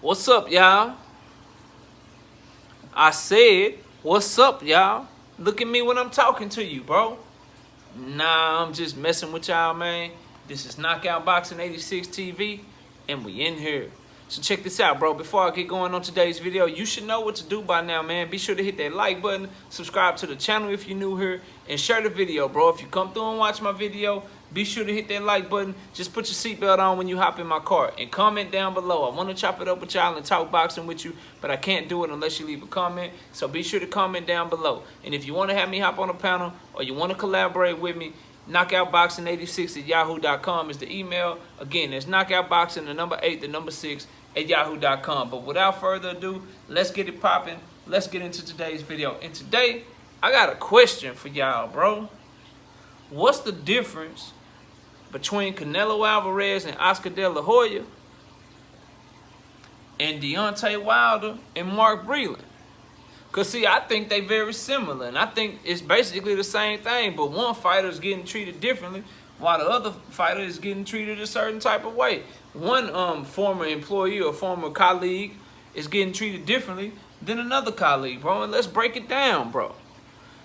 What's up, y'all? I said, what's up, y'all? Look at me when I'm talking to you, bro. Nah, I'm just messing with y'all, man. This is Knockout Boxing 86 TV, and we in here. So check this out, bro. Before I get going on today's video, you should know what to do by now, man. Be sure to hit that like button, subscribe to the channel if you're new here, and share the video, bro. If you come through and watch my video, be sure to hit that like button. Just put your seatbelt on when you hop in my car, and comment down below. I want to chop it up with y'all and talk boxing with you, but I can't do it unless you leave a comment. So be sure to comment down below. And if you want to have me hop on a panel, or you want to collaborate with me, knockoutboxing86@yahoo.com is the email. Again, it's knockoutboxing, the number 8, the number 6, at yahoo.com. But without further ado, let's get it popping. Let's get into today's video. And today, I got a question for y'all, bro. What's the difference between Canelo Alvarez and Oscar De La Hoya and Deontay Wilder and Mark Breland? Because, see, I think they very similar, and I think it's basically the same thing, but one fighter is getting treated differently while the other fighter is getting treated a certain type of way. One former employee or former colleague is getting treated differently than another colleague, bro, and let's break it down, bro.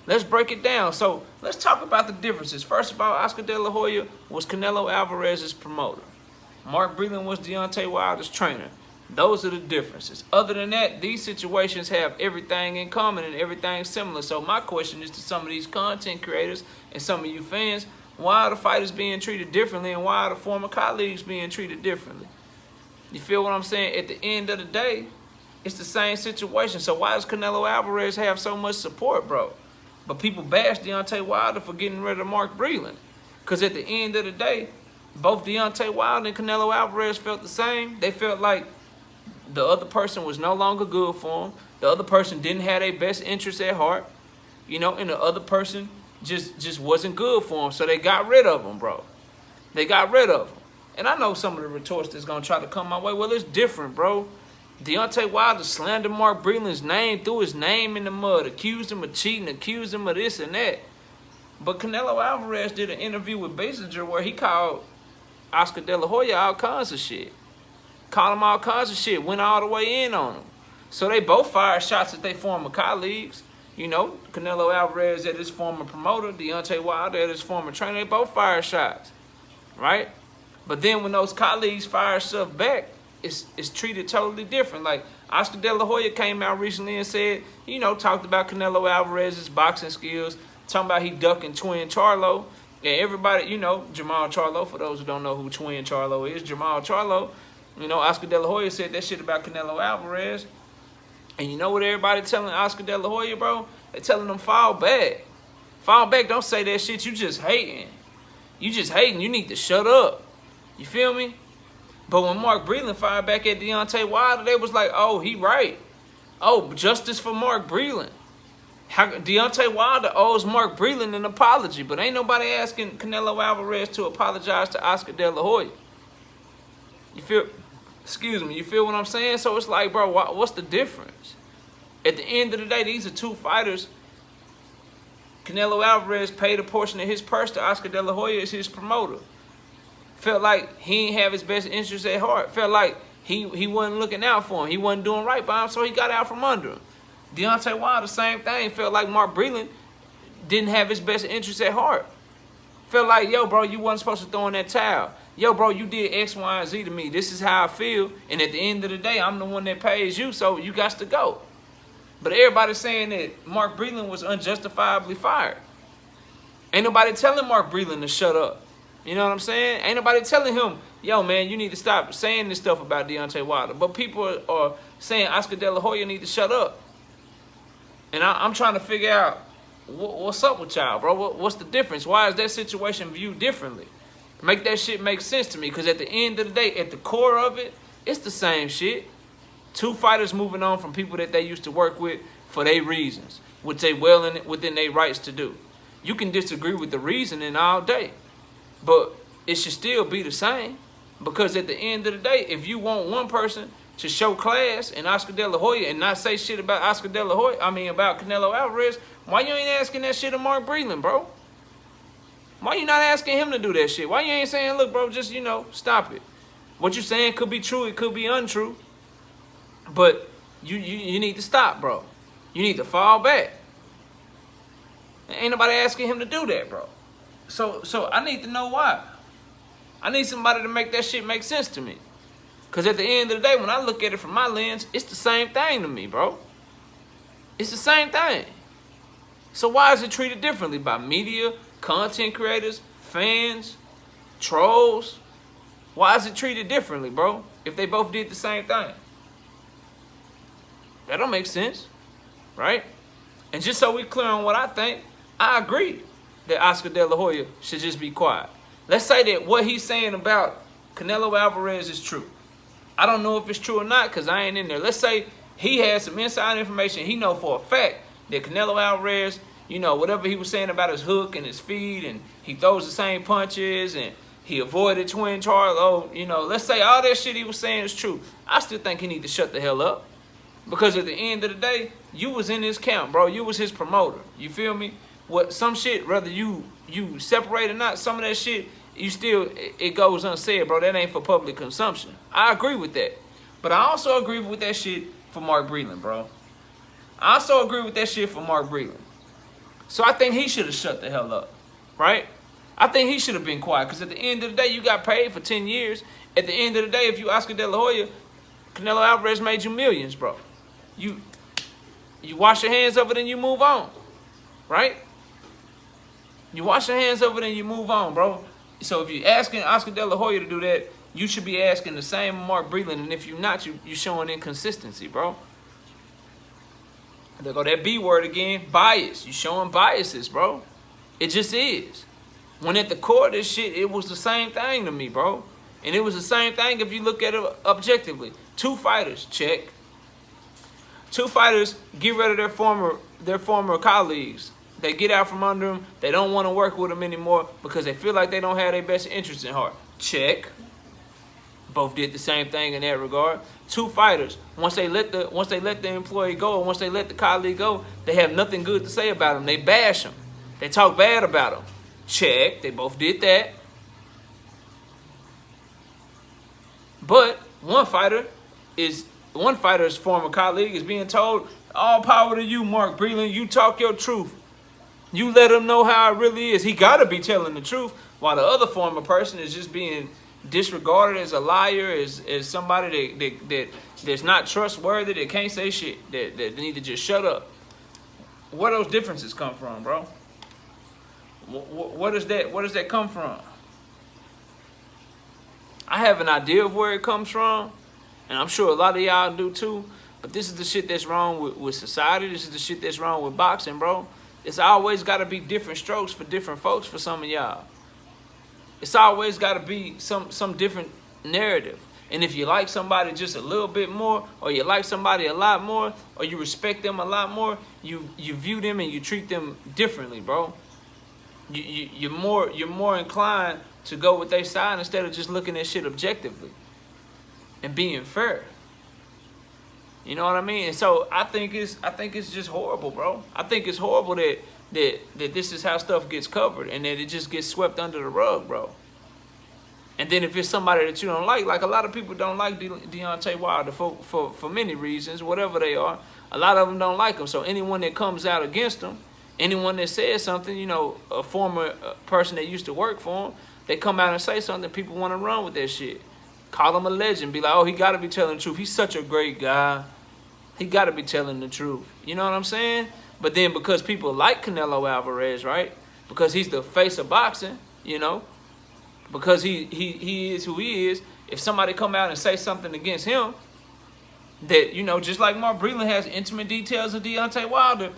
Let's break it down. So let's talk about the differences. First of all, Oscar De La Hoya was Canelo Alvarez's promoter. Mark Breland was Deontay Wilder's trainer. Those are the differences. Other than that, these situations have everything in common and everything similar. So my question is to some of these content creators and some of you fans, why are the fighters being treated differently, and why are the former colleagues being treated differently? You feel what I'm saying? At the end of the day, it's the same situation. So why does Canelo Alvarez have so much support, bro? But people bash Deontay Wilder for getting rid of Mark Breland. Because at the end of the day, both Deontay Wilder and Canelo Alvarez felt the same. They felt like the other person was no longer good for them. The other person didn't have their best interests at heart. You know, and the other person just wasn't good for them. So they got rid of them, bro. They got rid of them. And I know some of the retorts that's going to try to come my way. Well, it's different, bro. Deontay Wilder slandered Mark Breland's name, threw his name in the mud, accused him of cheating, accused him of this and that. But Canelo Alvarez did an interview with Basinger where he called Oscar De La Hoya all kinds of shit. Called him all kinds of shit, went all the way in on him. So they both fired shots at their former colleagues. You know, Canelo Alvarez at his former promoter, Deontay Wilder at his former trainer, they both fired shots, right? But then when those colleagues fire stuff back, it's treated totally different. Like, Oscar De La Hoya came out recently and said, you know, talked about Canelo Alvarez's boxing skills, talking about he ducking Twin Charlo. And everybody, you know, Jamal Charlo, for those who don't know who Twin Charlo is, Jamal Charlo, you know, Oscar De La Hoya said that shit about Canelo Alvarez. And you know what everybody telling Oscar De La Hoya, bro? They telling him fall back. Fall back, don't say that shit, you just hating. You just hating, you need to shut up. You feel me? But when Mark Breland fired back at Deontay Wilder, they was like, oh, he right. Oh, justice for Mark Breland. Deontay Wilder owes Mark Breland an apology, but ain't nobody asking Canelo Alvarez to apologize to Oscar De La Hoya. You feel, excuse me, you feel what I'm saying? So it's like, bro, what's the difference? At the end of the day, these are two fighters. Canelo Alvarez paid a portion of his purse to Oscar De La Hoya as his promoter. Felt like he didn't have his best interests at heart. Felt like he wasn't looking out for him. He wasn't doing right by him, so he got out from under him. Deontay Wilder, same thing. Felt like Mark Breland didn't have his best interests at heart. Felt like, yo, bro, you wasn't supposed to throw in that towel. Yo, bro, you did X, Y, and Z to me. This is how I feel. And at the end of the day, I'm the one that pays you, so you got to go. But everybody's saying that Mark Breland was unjustifiably fired. Ain't nobody telling Mark Breland to shut up. You know what I'm saying? Ain't nobody telling him, yo, man, you need to stop saying this stuff about Deontay Wilder. But people are saying Oscar De La Hoya need to shut up. And I'm trying to figure out what's up with y'all, bro. What's the difference? Why is that situation viewed differently? Make that shit make sense to me. Because at the end of the day, at the core of it, it's the same shit. Two fighters moving on from people that they used to work with for their reasons, which they well within their rights to do. You can disagree with the reasoning all day, but it should still be the same. Because at the end of the day, if you want one person to show class in Oscar De La Hoya and not say shit about Oscar De La Hoya, about Canelo Alvarez, why you ain't asking that shit of Mark Breland, bro? Why you not asking him to do that shit? Why you ain't saying, look, bro, just, you know, stop it. What you saying could be true, it could be untrue. But you need to stop, bro. You need to fall back. Ain't nobody asking him to do that, bro. So I need to know why. I need somebody to make that shit make sense to me. Because at the end of the day, when I look at it from my lens, it's the same thing to me, bro. It's the same thing. So why is it treated differently by media, content creators, fans, trolls? Why is it treated differently, bro, if they both did the same thing? That don't make sense, right? And just so we're clear on what I think, I agree that Oscar De La Hoya should just be quiet. Let's say that what he's saying about Canelo Alvarez is true. I don't know if it's true or not because I ain't in there. Let's say he has some inside information. He know for a fact that Canelo Alvarez, you know, whatever he was saying about his hook and his feet, and he throws the same punches, and he avoided Twin Charlo, you know, let's say all that shit he was saying is true. I still think he need to shut the hell up. Because at the end of the day, you was in his camp, bro. You was his promoter. You feel me? What some shit, whether you separate or not, some of that shit, you still, it goes unsaid, bro. That ain't for public consumption. I agree with that. But I also agree with that shit for Mark Breland, bro. I also agree with that shit for Mark Breland. So I think he should have shut the hell up, right? I think he should have been quiet because at the end of the day, you got paid for 10 years. At the end of the day, if you Oscar De La Hoya, Canelo Alvarez made you millions, bro. You wash your hands of it and you move on, right? You wash your hands of it and you move on, bro. So if you're asking Oscar De La Hoya to do that, you should be asking the same Mark Breland. And if you're not, you're showing inconsistency, bro. There go that B word again, bias. You showing biases, bro. It just is. When at the core of this shit, it was the same thing to me, bro. And it was the same thing if you look at it objectively. Two fighters, check. Two fighters get rid of their former colleagues. They get out from under them. They don't want to work with them anymore because they feel like they don't have their best interests in heart. Check. Both did the same thing in that regard. Two fighters, once they let the employee go, or once they let the colleague go, they have nothing good to say about them. They bash them. They talk bad about them. Check. They both did that. But one fighter's former colleague is being told, all power to you, Mark Breland. You talk your truth. You let him know how it really is. He got to be telling the truth, while the other former person is just being disregarded as a liar, as somebody that's not trustworthy, that can't say shit, that need to just shut up. Where those differences come from, bro? Where does that come from? I have an idea of where it comes from, and I'm sure a lot of y'all do too, but this is the shit that's wrong with society. This is the shit that's wrong with boxing, bro. It's always got to be different strokes for different folks for some of y'all. It's always got to be some different narrative. And if you like somebody just a little bit more, or you like somebody a lot more, or you respect them a lot more, you view them and you treat them differently, bro. You're more inclined to go with their side instead of just looking at shit objectively and being fair. You know what I mean? And so I think it's just horrible, bro. I think it's horrible that this is how stuff gets covered and that it just gets swept under the rug, bro. And then if it's somebody that you don't like a lot of people don't like Deontay Wilder for many reasons, whatever they are. A lot of them don't like him. So anyone that comes out against him, anyone that says something, you know, a former person that used to work for him, they come out and say something, people want to run with that shit. Call him a legend. Be like, oh, he got to be telling the truth. He's such a great guy. He got to be telling the truth. You know what I'm saying? But then because people like Canelo Alvarez, right? Because he's the face of boxing, you know? Because he is who he is. If somebody come out and say something against him, that, you know, just like Mark Breland has intimate details of Deontay Wilder,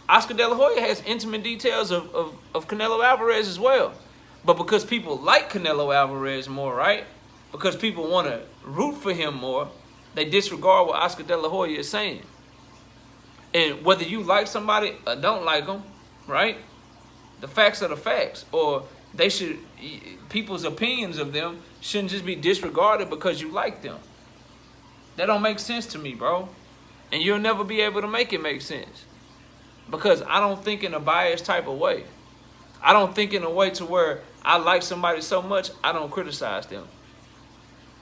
Oscar De La Hoya has intimate details of Canelo Alvarez as well. But because people like Canelo Alvarez more, right? Because people want to root for him more, they disregard what Oscar De La Hoya is saying. And whether you like somebody or don't like them, right? The facts are the facts. Or people's opinions of them shouldn't just be disregarded because you like them. That don't make sense to me, bro. And you'll never be able to make it make sense. Because I don't think in a biased type of way. I don't think in a way to where I like somebody so much, I don't criticize them.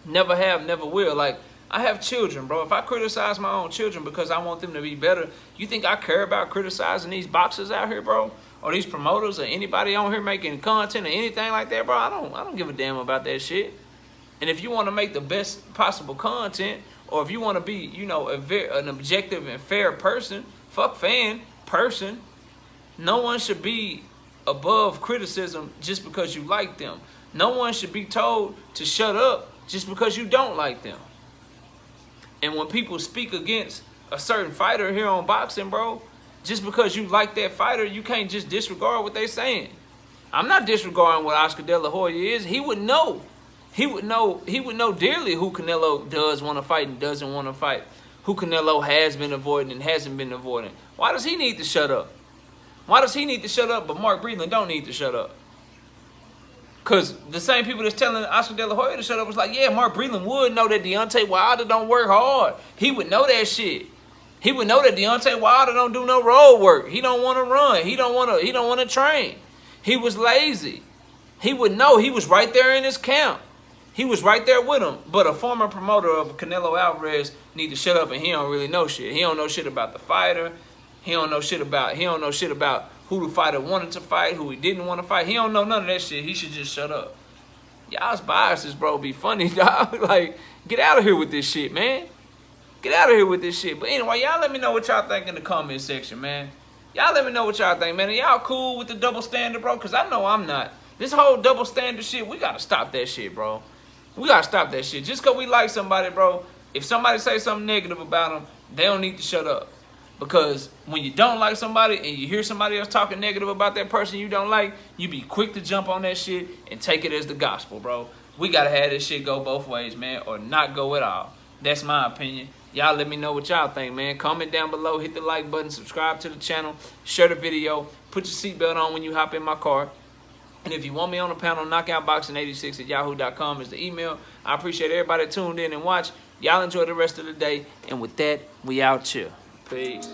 Never have, never will. Like, I have children, bro. If I criticize my own children because I want them to be better, you think I care about criticizing these boxers out here, bro? Or these promoters or anybody on here making content or anything like that, bro? I don't give a damn about that shit. And if you want to make the best possible content, or if you want to be, you know, an objective and fair person, person, no one should be above criticism just because you like them. No one should be told to shut up just because you don't like them. And when people speak against a certain fighter here on boxing, bro, just because you like that fighter, you can't just disregard what they're saying. I'm not disregarding what Oscar De La Hoya is. He would know. He would know dearly who Canelo does want to fight and doesn't want to fight. Who Canelo has been avoiding and hasn't been avoiding. Why does he need to shut up? Why does he need to shut up, but Mark Breland don't need to shut up? Because the same people that's telling Oscar De La Hoya to shut up was like, yeah, Mark Breland would know that Deontay Wilder don't work hard. He would know that shit. He would know that Deontay Wilder don't do no road work. He don't want to run. He don't want to train. He was lazy. He would know. He was right there in his camp. He was right there with him. But a former promoter of Canelo Alvarez need to shut up, and he don't really know shit. He don't know shit about the fighter. He don't know shit about who the fighter wanted to fight, who he didn't want to fight. He don't know none of that shit. He should just shut up. Y'all's biases, bro, be funny, dog. Like, get out of here with this shit, man. Get out of here with this shit. But anyway, y'all let me know what y'all think in the comment section, man. Y'all let me know what y'all think, man. Are y'all cool with the double standard, bro? Because I know I'm not. This whole double standard shit, we got to stop that shit, bro. We got to stop that shit. Just because we like somebody, bro, if somebody say something negative about them, they don't need to shut up. Because when you don't like somebody and you hear somebody else talking negative about that person you don't like, you be quick to jump on that shit and take it as the gospel, bro. We got to have this shit go both ways, man, or not go at all. That's my opinion. Y'all let me know what y'all think, man. Comment down below, hit the like button, subscribe to the channel, share the video, put your seatbelt on when you hop in my car. And if you want me on the panel, knockoutboxing86@yahoo.com is the email. I appreciate everybody that tuned in and watched. Y'all enjoy the rest of the day. And with that, we out here. Peace.